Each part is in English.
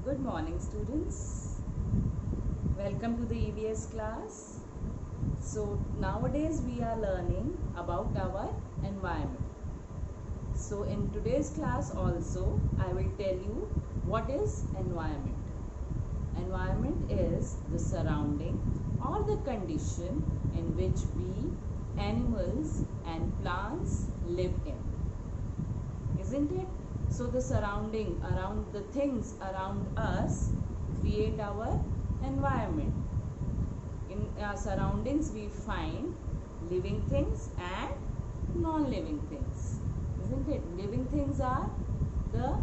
Good morning, students. Welcome to the EVS class. So nowadays we are learning about our environment. So in today's class also I will tell you what is environment. Environment is the surrounding or the condition in which we, animals and plants live in. Isn't it? So the surrounding around the things around us create our environment. In our surroundings we find living things and non-living things. Isn't it? Living things are the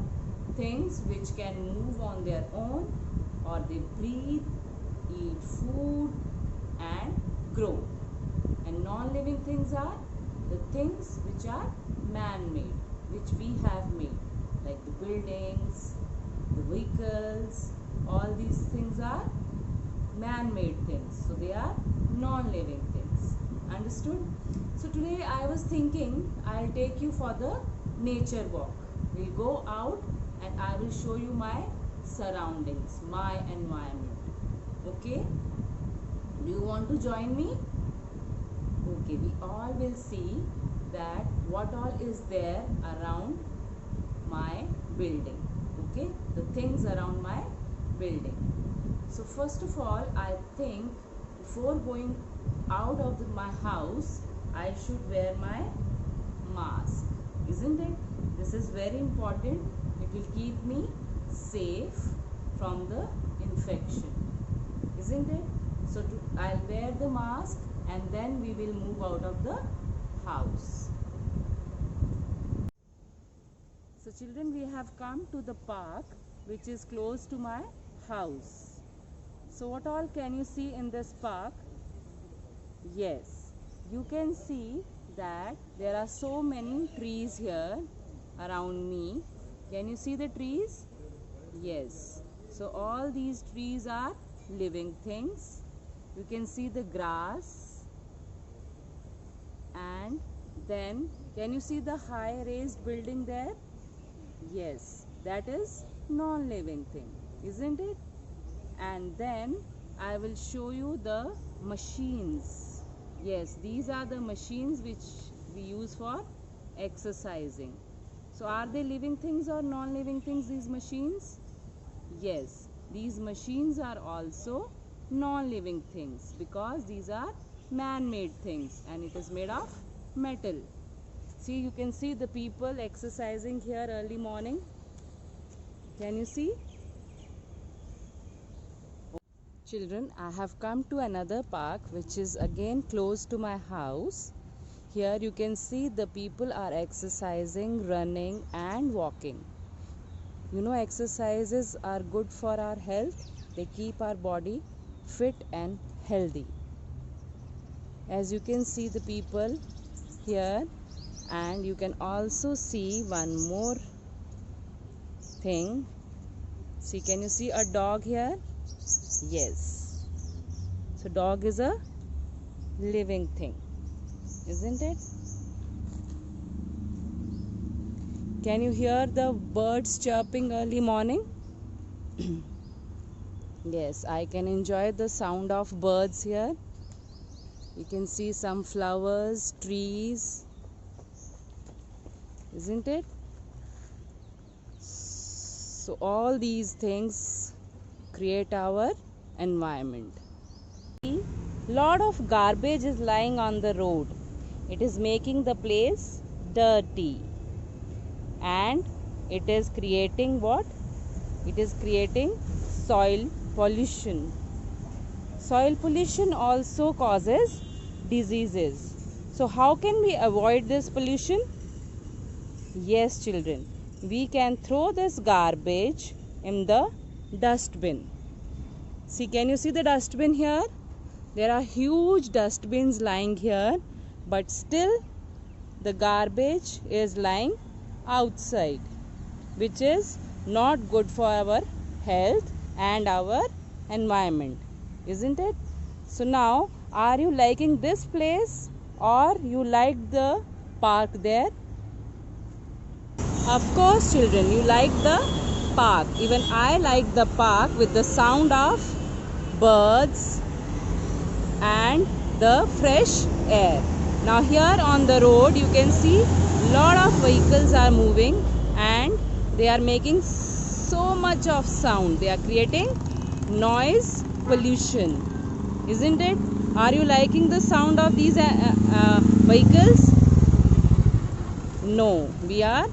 things which can move on their own, or they breathe, eat food and grow. And non-living things are the things which are man-made, which we have made, like the buildings, the vehicles. All these things are man-made things, so they are non-living things. Understood? So today I was thinking I'll take you for the nature walk. We'll go out and I will show you my surroundings, my environment. Okay? Do you want to join me? Okay, we all will see that what all is there around my building. Okay, the things around my building. So first of all, I think before going out of my house, I should wear my mask. Isn't it? This is very important. It will keep me safe from the infection. Isn't it? So I'll wear the mask and then we will move out of the house. So children, we have come to the park which is close to my house. So what all can you see in this park? Yes, you can see that there are so many trees here around me. Can you see the trees? Yes. So all these trees are living things. You can see the grass, and then can you see the high raised building there? Yes, that is non-living thing, isn't it? And then I will show you the machines. Yes, these are the machines which we use for exercising. So are they living things or non-living things, these machines? Yes, these machines are also non-living things because these are man-made things and it is made of metal. See, you can see the people exercising here early morning. Can you see? Children, I have come to another park which is again close to my house. Here you can see the people are exercising, running and walking. You know, exercises are good for our health. They keep our body fit and healthy. As you can see the people here, and you can also see one more thing. See, can you see a dog here? Yes. So dog is a living thing, isn't it? Can you hear the birds chirping early morning? Yes, I can enjoy the sound of birds here. You can see some flowers, trees, isn't it? So all these things create our environment. Lot of garbage is lying on the road. It is making the place dirty. And it is creating what? It is creating soil pollution. Soil pollution also causes diseases. So how can we avoid this pollution? Yes, children, we can throw this garbage in the dustbin. See, can you see the dustbin here? There are huge dustbins lying here, but still the garbage is lying outside, which is not good for our health and our environment, isn't it? So now, are you liking this place or you like the park there? Of course, children, you like the park. Even I like the park with the sound of birds and the fresh air. Now here on the road you can see lot of vehicles are moving and they are making so much of sound. They are creating noise pollution, isn't it? Are you liking the sound of these vehicles? No, we are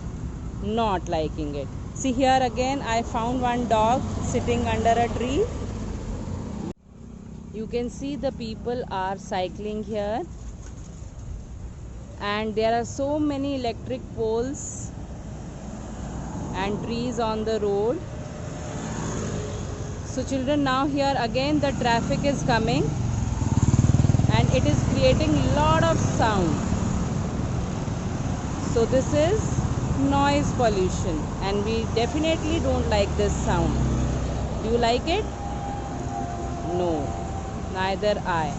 not liking it. See here again I found one dog sitting under a tree. You can see the people are cycling here and there are so many electric poles and trees on the road. So children, now here again the traffic is coming and it is creating lot of sound. So this is noise pollution and we definitely don't like this sound. Do you like it? No, neither I.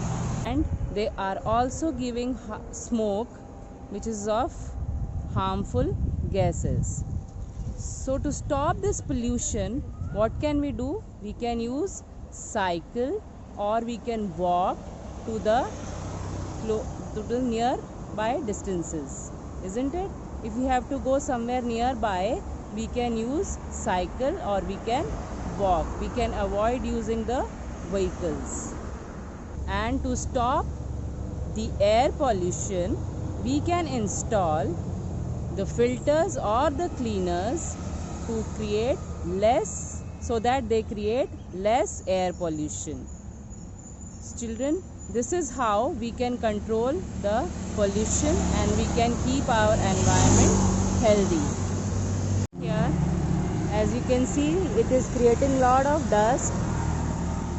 And they are also giving smoke which is of harmful gases. So to stop this pollution, what can we do? We can use cycle or we can walk to the nearby distances, isn't it? If we have to go somewhere nearby, we can use cycle or we can walk. We can avoid using the vehicles. And to stop the air pollution, we can install the filters or the cleaners to create less, so that they create less air pollution. Children, this is how we can control the pollution and we can keep our environment healthy. Here, as you can see, it is creating lot of dust,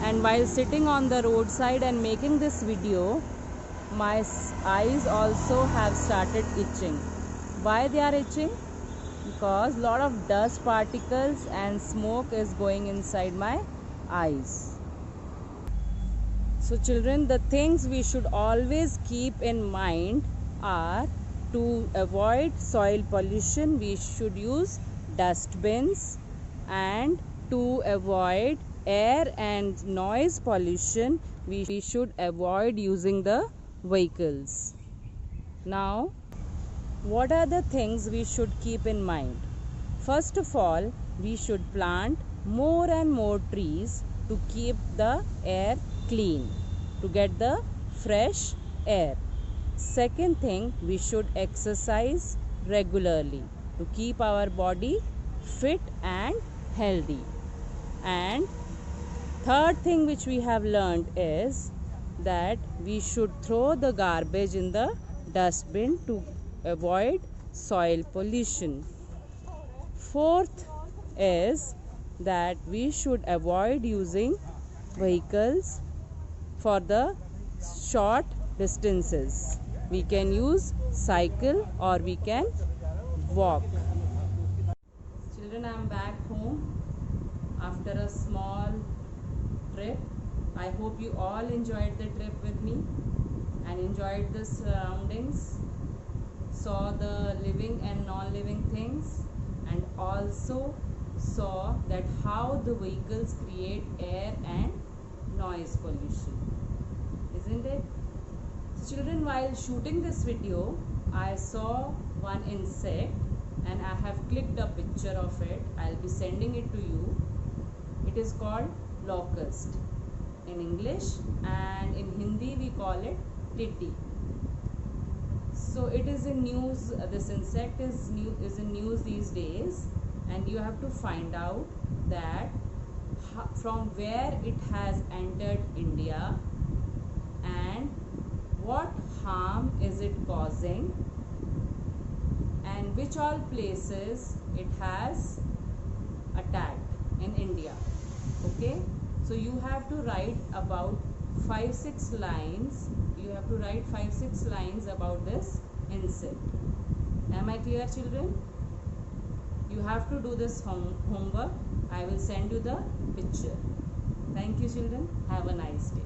and while sitting on the roadside and making this video, my eyes also have started itching. Why they are itching? Because lot of dust particles and smoke is going inside my eyes. So children, the things we should always keep in mind are to avoid soil pollution, we should use dustbins, and to avoid air and noise pollution, we should avoid using the vehicles. Now, what are the things we should keep in mind? First of all, we should plant more and more trees to keep the air clean, to get the fresh air. Second thing, we should exercise regularly to keep our body fit and healthy. And third thing which we have learned is that we should throw the garbage in the dustbin to avoid soil pollution. Fourth is that we should avoid using vehicles for the short distances. We can use cycle or we can walk. Children, I am back home after a small trip. I hope you all enjoyed the trip with me and enjoyed the surroundings, saw the living and non-living things, and also saw that how the vehicles create air and noise pollution, isn't it? So children, while shooting this video, I saw one insect and I have clicked a picture of it. I'll be sending it to you. It is called locust in English, and in Hindi we call it tiddi. So it is in news, this insect is in news these days, and you have to find out that from where it has entered India and what harm is it causing and which all places it has attacked in India. Okay, so you have to write about 5-6 lines. You have to write 5-6 lines about this insect. Am I clear, children? You have to do this homework. I will send you the picture. Thank you, children. Have a nice day.